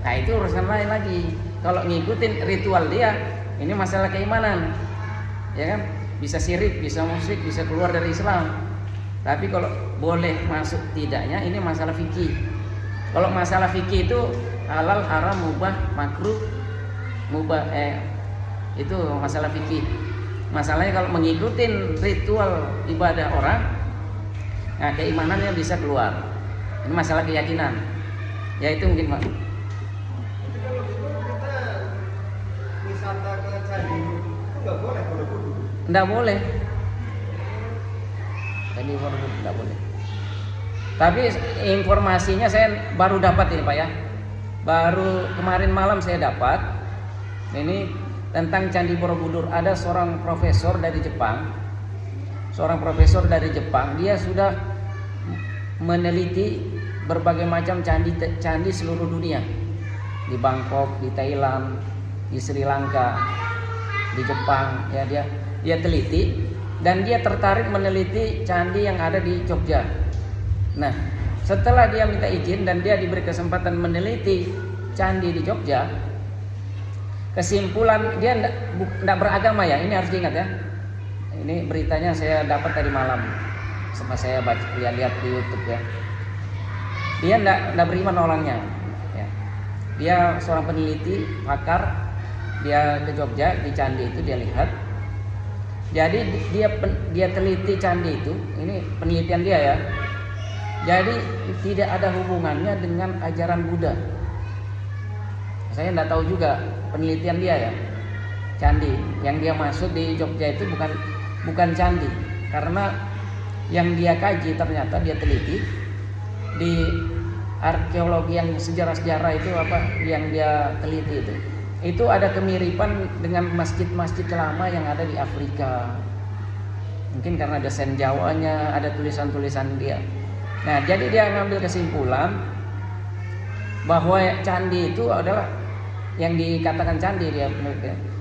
nah itu urusan lain lagi. Kalau ngikutin ritual dia, ini masalah keimanan, ya kan? Bisa syirik, bisa musyrik, bisa keluar dari Islam. Tapi kalau boleh masuk tidaknya, ini masalah fikih. Kalau masalah fikih itu halal, haram, mubah, makruh, mubah, itu masalah fikih. Masalahnya kalau mengikutin ritual ibadah orang, nah keimanannya bisa keluar. Ini masalah keyakinan. Ya itu mungkin Pak. Jadi kalau gitu kita Nggak boleh. Candi Borobudur nggak boleh. Tapi informasinya saya baru dapat ini Pak ya. Baru kemarin malam saya dapat. Ini tentang Candi Borobudur. Ada seorang profesor dari Jepang. Dia sudah meneliti berbagai macam candi seluruh dunia. Di Bangkok, di Thailand, di Sri Lanka, di Jepang, ya dia teliti dan dia tertarik meneliti candi yang ada di Jogja. Nah, setelah dia minta izin dan dia diberi kesempatan meneliti candi di Jogja, kesimpulan dia tidak beragama ya. Ini harus diingat ya. Ini beritanya saya dapat tadi malam, sama saya lihat di YouTube ya. Dia tidak beriman orangnya. Ya. Dia seorang peneliti, pakar. Dia ke Jogja di candi itu dia lihat. Jadi dia teliti candi itu. Ini penelitian dia ya. Jadi tidak ada hubungannya dengan ajaran Buddha. Saya tidak tahu juga penelitian dia ya. Candi yang dia maksud di Jogja itu bukan candi, karena yang dia kaji ternyata dia teliti di arkeologi yang sejarah-sejarah itu apa yang dia teliti itu ada kemiripan dengan masjid-masjid lama yang ada di Afrika. Mungkin karena desain Jawanya, ada tulisan-tulisan dia. Nah, jadi dia ngambil kesimpulan bahwa candi itu adalah yang dikatakan candi dia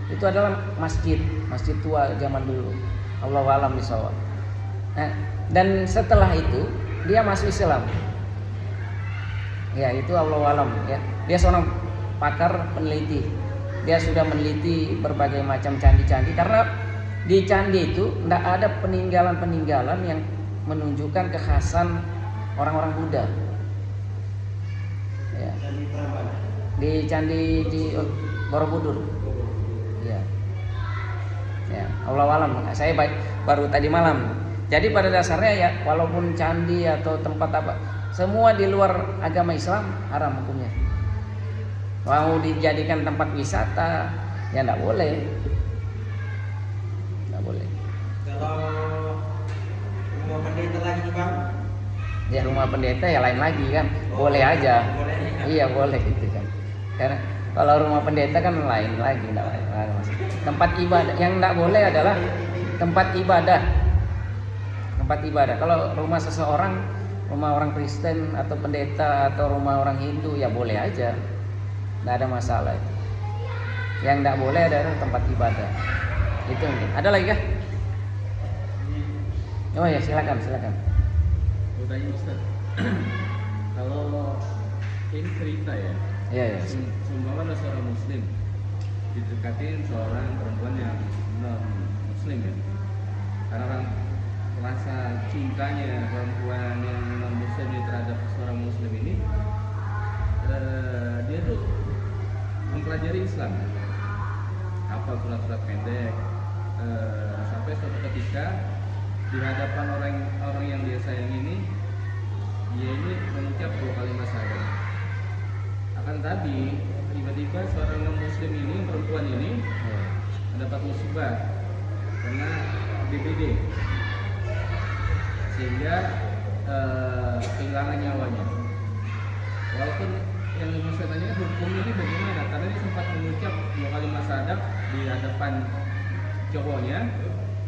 itu adalah masjid tua zaman dulu. Allahu a'lam bishawab. Nah, dan setelah itu dia masuk Islam. Ya, itu Allahu a'lam ya. Dia seorang pakar peneliti. Dia sudah meneliti berbagai macam candi-candi karena di candi itu tidak ada peninggalan-peninggalan yang menunjukkan kekhasan orang-orang Buddha. Ya. Di candi di Borobudur. Ya. Ya, Allahu a'lam. Saya baru tadi malam. Jadi pada dasarnya ya, walaupun candi atau tempat apa, semua di luar agama Islam haram hukumnya. Mau dijadikan tempat wisata, ya enggak boleh. Enggak boleh. Kalau rumah pendeta lagi nih Bang? Ya rumah pendeta ya lain lagi kan. Boleh aja. Boleh. Iya boleh gitu kan. Karena kalau rumah pendeta kan lain lagi, enggak lain. Tempat ibadah yang enggak boleh adalah tempat ibadah. Tempat ibadah. Kalau rumah seseorang, rumah orang Kristen atau pendeta atau rumah orang Hindu ya boleh aja. Nggak ada masalah itu. Yang nggak boleh adalah tempat ibadah. Itu mungkin. Ada lagi kah? Oh ya silakan. Mau tanya Ustaz, kalau ini cerita ya, Iya. seumpama ada seorang Muslim didekatin seorang perempuan yang non Muslim ya, karena orang rasa cintanya perempuan yang non Muslim ini terhadap seorang Muslim ini, dia tuh mempelajari Islam, hafal surat-surat pendek, sampai suatu ketika di hadapan orang yang dia sayang ini, dia ini mengucap 2 kalimat syahadat. Akan tadi tiba-tiba seorang non Muslim ini, perempuan ini mendapat musibah karena DBD, sehingga kehilangan nyawanya. Walaupun yang saya tanya hukum ini bagaimana? Karena dia sempat mengucap 2 kalimat syahadat di hadapan cowoknya,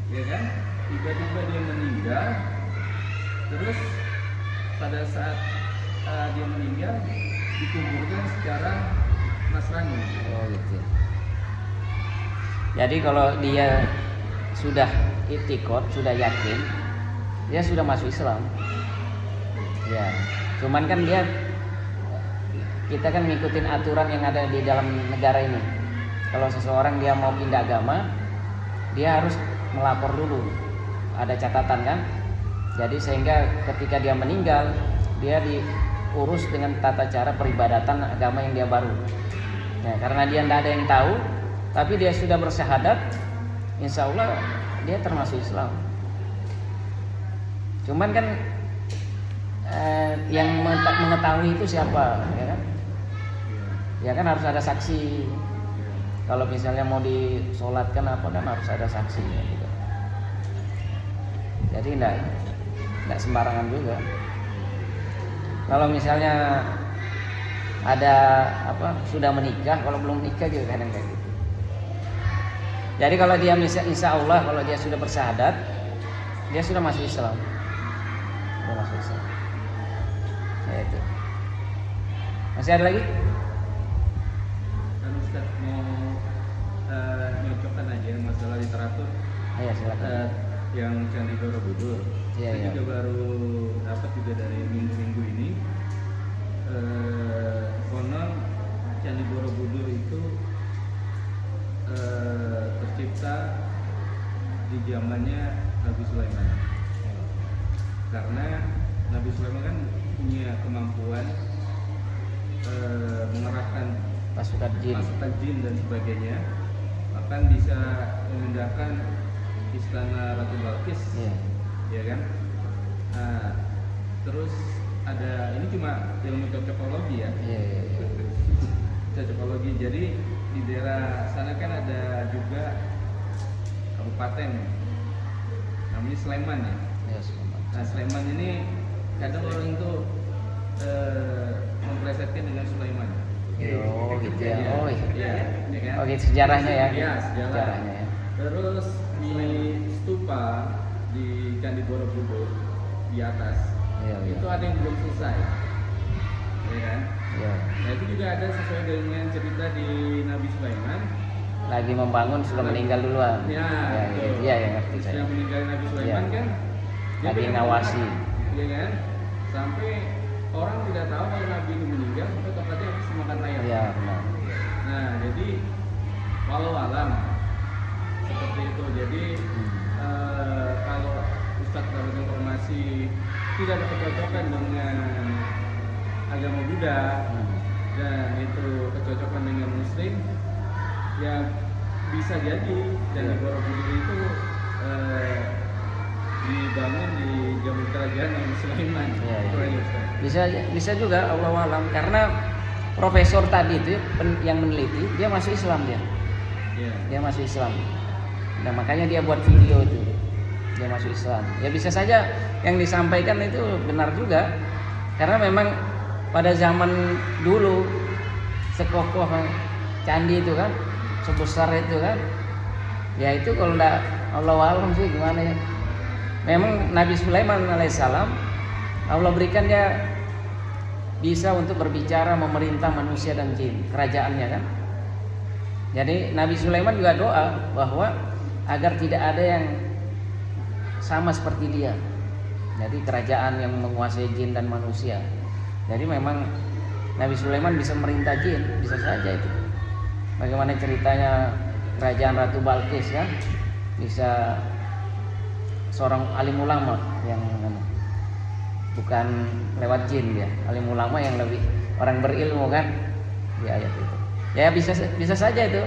ya kan? Tiba-tiba dia meninggal. Terus pada saat dia meninggal dikuburkan secara Nasrani. Oh gitu. Jadi kalau dia sudah itikad, sudah yakin, dia sudah masuk Islam. Ya, cuman kan kita kan ngikutin aturan yang ada di dalam negara ini. Kalau seseorang dia mau pindah agama, dia harus melapor dulu. Ada catatan kan? Jadi sehingga ketika dia meninggal, dia diurus dengan tata cara peribadatan agama yang dia baru. Nah, karena dia tidak ada yang tahu, tapi dia sudah bersyahadat, insya Allah dia termasuk Islam. Cuman kan yang mengetahui itu siapa, ya kan? Ya kan harus ada saksi. Kalau misalnya mau disolatkan apa kan harus ada saksi. Gitu. Jadi enggak sembarangan juga. Kalau misalnya ada sudah menikah, kalau belum menikah juga kadang kayak gitu. Jadi kalau dia insya Allah kalau dia sudah bersyahadat, dia sudah masuk Islam. Sudah masuk Islam. Ya itu. Masih ada lagi? Kan Ustaz mau nyocokkan aja masalah literatur. Ayo silakan. Yang Candi Borobudur. Iya, Saya iya. juga baru dapat juga dari minggu-minggu ini. Konon Candi Borobudur itu tercipta di zamannya Nabi Sulaiman. Karena Nabi Sulaiman kan punya kemampuan mengerahkan Pasukan jin. dan sebagainya, bahkan bisa memindahkan istana Ratu Balkis, Iya. ya kan? Nah, terus ada ini cuma ilmu cocokologi ya, Iya. cocokologi. Jadi di daerah sana kan ada juga kabupaten namanya Sleman ya. Iya, selamat. Nah, Sleman ini kadang orang tuh memplesetkan dengan Sulaiman. Oh gitu ya. Iya, Oh iya, iya. iya kan? Oh gitu sejarahnya ya. Iya, sejarahnya ya. Terus di stupa di Candi Borobudur di atas Iya, iya. itu ada yang belum selesai, ya kan? Iya. Nah itu juga ada sesuai dengan cerita di Nabi Sulaiman. Lagi membangun sudah meninggal duluan. Ya, Iya, betul. iya, ya, ngerti Terus saya. yang meninggal Nabi Sulaiman Iya. kan dia Lagi pengen ngawasi. makan, ya kan? Sampai orang tidak tahu kalau Nabi itu meninggal, sampai tempatnya habis makan ayam. Iya, benar. Nah, jadi walau alam seperti itu. Jadi kalau Ustadz dapat informasi tidak berkecocokan dengan agama Buddha dan itu kecocokan dengan Muslim, ya bisa jadi Candi Borobudur itu dibangun di zaman kerajaan Nabi Sulaiman. Iya, Itu iya. aja, Ustaz. Bisa juga Allah alam karena profesor tadi itu yang meneliti dia masuk Islam dia. Iya. Dia masuk Islam. Nah, makanya dia buat video itu. Dia masuk Islam. Ya bisa saja yang disampaikan itu benar juga. Karena memang pada zaman dulu sekokoh candi itu kan, sebesar itu kan. Ya itu kalau enggak Allah alam sih gimana ya. Memang Nabi Sulaiman alaihissalam Allah berikan dia bisa untuk berbicara memerintah manusia dan jin, kerajaannya kan. Jadi Nabi Sulaiman juga doa bahwa agar tidak ada yang sama seperti dia. Jadi kerajaan yang menguasai jin dan manusia. Jadi memang Nabi Sulaiman bisa merintah jin, bisa saja itu. Bagaimana ceritanya kerajaan Ratu Balkis kan, bisa seorang alim ulama yang bukan lewat jin dia, alim ulama yang lebih orang berilmu kan di ayat itu. Ya bisa saja itu.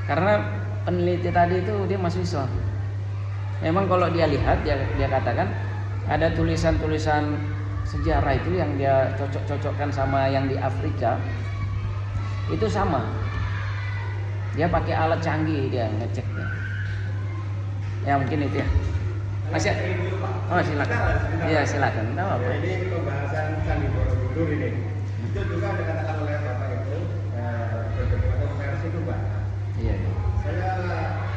Karena peneliti tadi itu dia masuk Islam. Memang kalau dia lihat dia katakan ada tulisan-tulisan sejarah itu yang dia cocok-cocokkan sama yang di Afrika. Itu sama. Dia pakai alat canggih dia ngeceknya. Ya mungkin itu ya. Masih? Oh silakan. Iya silakan. Tidak apa-apa. Ya, ini pembahasan Candi Borobudur ini. Itu juga dikatakan oleh Bapak itu berbagai versi itu Pak. Iya. Saya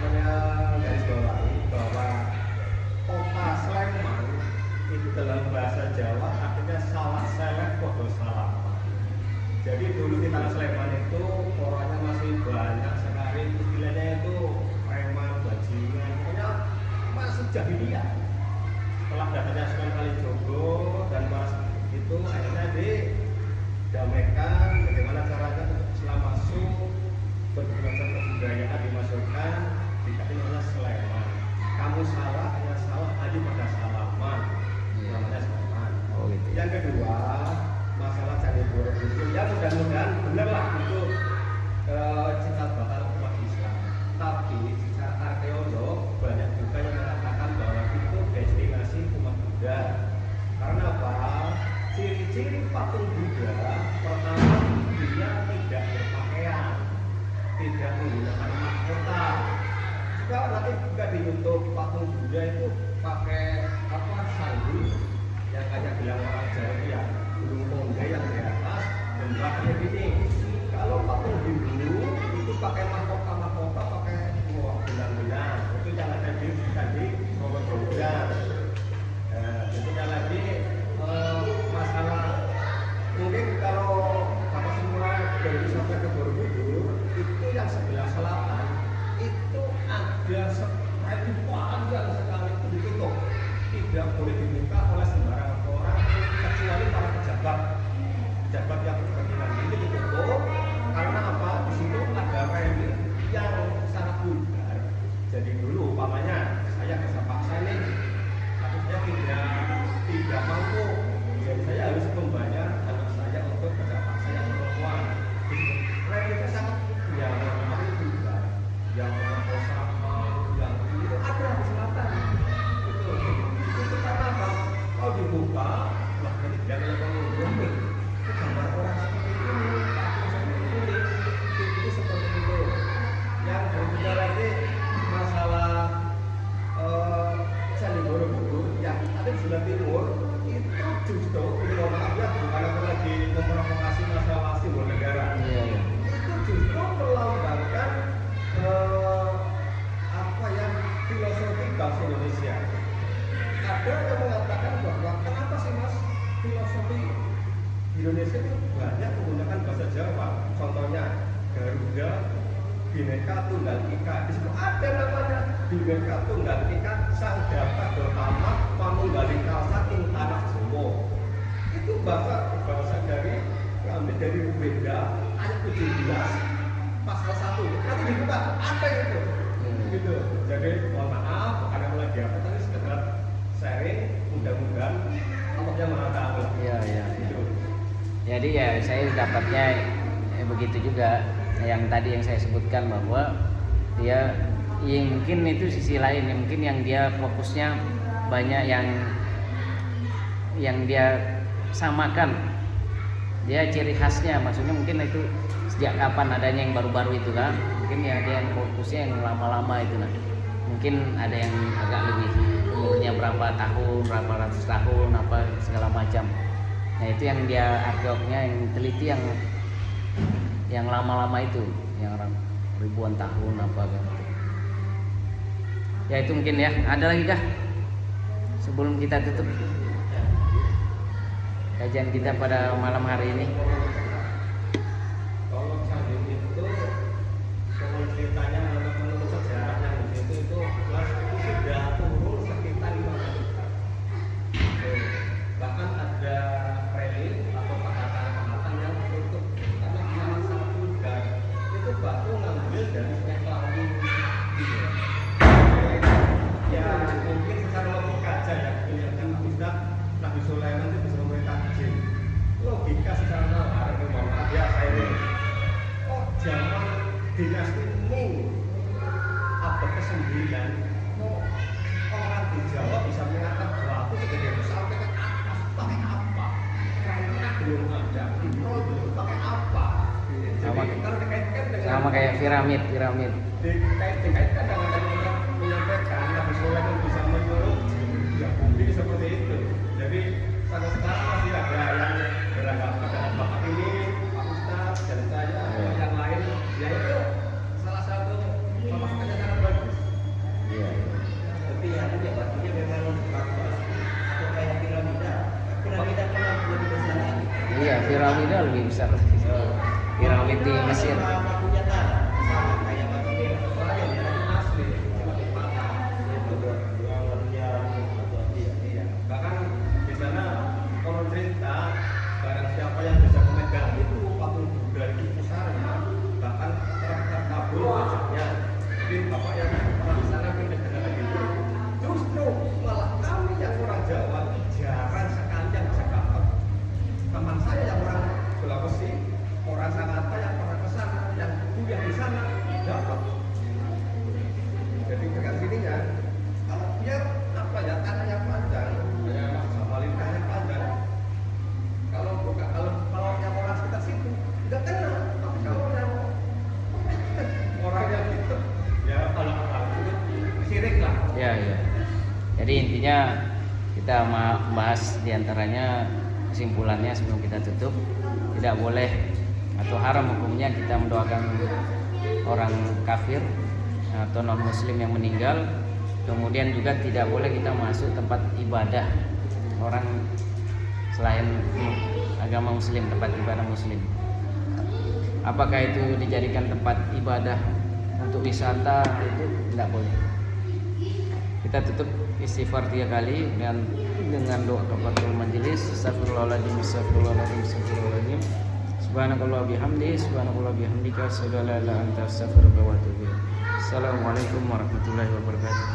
menggarisbawahi bahwa kota Sleman itu dalam bahasa Jawa artinya salah selek podo salah. Jadi dulu di tanah Sleman itu orangnya masih banyak sekali, istilahnya itu preman, bajingan, pokoknya masih jahiliyah. Setelah datangnya Sunan Kalijogo dan Mas itu akhirnya didamaikan bagaimana caranya untuk Islam masuk, berbagai kebudayaan dimasukkan, dikasih nama Sleman. Kamu salah, hanya salah aja pada salaman, namanya Sleman. Oh gitu. Yang kedua, masalah Candi Borobudur, ya mudah-mudahan benar lah itu cikal bakal umat Islam. Tapi secara arkeolog banyak juga yang mengatakan bahwa itu destinasi umat Buddha. Karena apa? Ciri-ciri patung Buddha pertama dia tidak berpakaian, tidak menggunakan mahkota. Jika nanti itu panjang sekali itu ditutup, tidak boleh dibuka oleh sembarangan orang kecuali para pejabat yang berkepentingan. Ini ditutup karena apa? Di situ ada remi yang sangat vulgar. Jadi dulu umpamanya saya bisa paksa ini, tapi saya tidak mampu, jadi saya harus membayar anak saya untuk kerja paksa yang perempuan. Remnya sangat yang vulgar, yang merkosa, yang itu ada di selatan. Itu karena apa? Kalau dibuka, wah nanti dia akan ngomong itu gambar orang seperti ini, itu seperti itu. Yang berikutnya lagi masalah Candi Borobudur yang ada di sebelah timur itu justru, mohon maaf ya, bukan aku lagi memprovokasi masalah simbol negara. Iya. Itu justru melambangkan apa ya, filosofi bangsa Indonesia. Ada yang mengatakan bahwa kenapa sih mas filosofi Indonesia itu banyak menggunakan bahasa Jawa. Contohnya Garuda Bhinneka Tunggal Ika, di situ ada namanya Bhinneka Tunggal Ika Sang Dapat Pertama Manunggaling Kalsa ing Tanah Jawa. Itu bahasa dari Weda ayat 17 pasal 1. Nanti dibuka apa itu? Gitu. Jadi mohon maaf, bukan yang lagi apa, tapi sekedar sharing, mudah-mudahan Allahnya Maha Taala. Iya. Gitu. Jadi ya saya dapatnya begitu juga yang tadi yang saya sebutkan bahwa dia mungkin itu sisi lain, mungkin yang dia fokusnya banyak yang dia samakan, dia ciri khasnya, maksudnya mungkin itu sejak kapan adanya yang baru-baru itu kan, mungkin ya ada yang fokusnya yang lama-lama itu nah, mungkin ada yang agak lebih umurnya berapa tahun, berapa ratus tahun, apa segala macam. Nah itu yang dia arkeolognya yang teliti yang lama-lama itu, yang ribuan tahun apa gitu. Ya itu mungkin ya. Ada lagi kah sebelum kita tutup kajian kita pada malam hari ini? Kalau Candi itu, kalau ceritanya menurut sejarahnya itu jelas itu sudah turun sekitar 5 juta. Bahkan ada relief atau pahatan yang untuk karena memang sangat vulgar. Itu batu ngambil dari Sungai Kelambu. Ya mungkin secara logika aja ya, yang bisa Nabi Sulaiman itu bisa memerintah jin. Logika secara nalar, mohon maaf ya saya ini. Oh zaman dinasti Ming abad ke-9, orang di Jawa bisa mengangkat batu segede itu sampai ke atas pakai apa? Karena belum ada. Itu pakai apa? Jadi kalau dikaitkan dengan Sama kayak piramid. dikaitkan dengan tadi kita menyampaikan Nabi Sulaiman bisa menyuruh ya bumi seperti itu. Jadi sampai sekarang masih ada yang beranggapan dengan bapak ini, Pak Ustadz dan saya yang lain, yaitu salah satu pemahaman yang sangat bagus. Iya. Tapi ya ada batunya memang bagus atau kayak piramida kan lebih besar lagi. Iya, piramida lebih besar lagi. Piramid di Mesir. Batunya tanah sama kayak batu piramida Lain ya, itu asli, cuma dipatah. Bahkan di sana konon cerita barang siapa yang bisa memegang itu patung Buddha itu besarnya, bahkan terkabul wajahnya. Jadi bapak yang pernah di sana pindah ke negara itu, justru malah kami yang orang Jawa jarang sekali yang bisa dapat. Teman saya yang orang Sulawesi, orang Sangatta yang pernah ke sana, yang kuliah di sana dapat. Jadi dengan sininya, kalau dia apa ya tanahnya panjang, ya sama lintahnya panjang. Kalau yang orang sekitar situ tidak kena, tapi kalau yang orang yang itu, ya kalau itu sirik lah. Iya. Jadi intinya kita membahas diantaranya kesimpulannya sebelum kita tutup, tidak boleh atau haram hukumnya kita mendoakan orang kafir atau non muslim yang meninggal. Kemudian juga tidak boleh kita masuk tempat ibadah orang selain agama muslim, tempat ibadah muslim. Apakah itu dijadikan tempat ibadah untuk wisata, itu tidak boleh. Kita tutup istighfar 3 kali dan dengan doa kafaratul majelis. Astagfirullahaladzim, astagfirullahaladzim, astagfirullahaladzim. Subhanakallah bihamdi, subhanakallah bihamdika, asyhadu an la ilaha illa anta, astaghfiruka wa atubu ilaik. Assalamualaikum warahmatullahi wabarakatuh.